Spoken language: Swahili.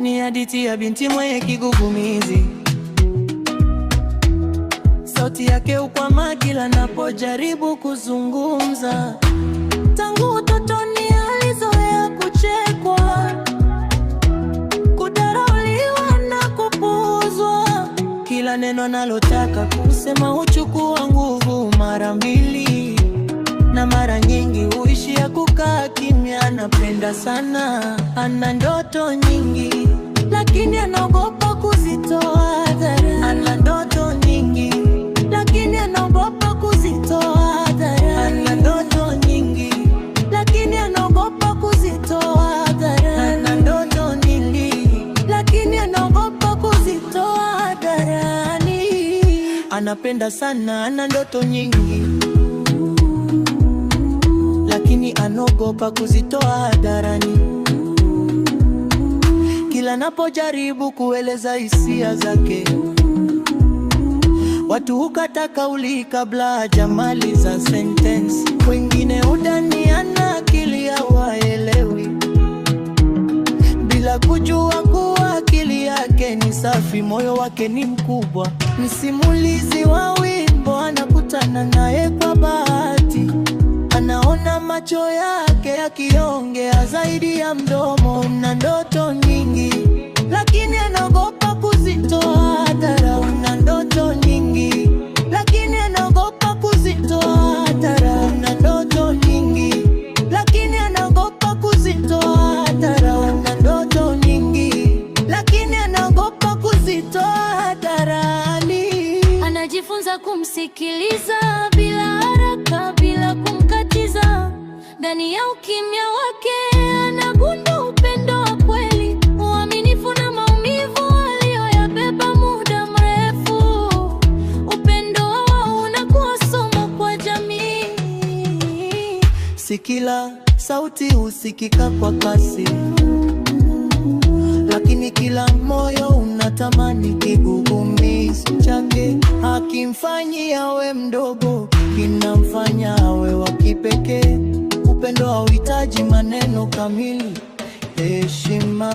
Ni hadithi ya binti mwenye kigugumizi. Sauti yake hukwama kila napojaribu kuzungumza. Tangu utotoni alizoea kuchekwa, kudharauliwa na kupuuzwa. Kila neno analotaka kusema huchukua nguvu mara mbili, na mara nyingi huishia kukaa kimya. Anapenda sana, ana ndoto nyingi, lakini anaogopa kuzitoa hadharani. Ana ndoto nyingi, lakini anaogopa kuzitoa hadharani. Ana ndoto nyingi, lakini anaogopa kuzitoa hadharani. Ana ndoto nyingi, lakini anaogopa kuzitoa hadharani. Anapenda sana, ana ndoto nyingi, lakini anaogopa kuzitoa hadharani. Kila napojaribu kueleza hisia zake, watu hukata kauli kabla hajamaliza sentensi. Wengine hudhani ana akili hawaelewi, bila kujua kuwa akili yake ni safi, moyo wake ni mkubwa. Msimulizi wa wimbo anakutana naye kwa bahati, anaona macho yake yakiongea zaidi ya mdomo. Una ndoto nyingi, lakini anaogopa kuzitoa hadharani. Una ndoto nyingi, lakini anaogopa kuzitoa hadharani. Una ndoto nyingi, lakini anaogopa kuzitoa hadharani. Una ndoto nyingi, lakini anaogopa kuzitoa hadharani. Anajifunza kumsikiliza bila haraka, bila kumkatiza. Ndani ya ukimya wake anagundua upendo wa kweli, uaminifu na maumivu aliyoyabeba muda mrefu. Upendo wao unakuwa somo kwa jamii. Si kila sauti husikika kwa kasi, lakini kila moyo unatamani kigugumizi chake. Hakimfanyi awe mdogo, kinamfanya awe wa kipekee. Upendo hauhitaji maneno kamili, heshima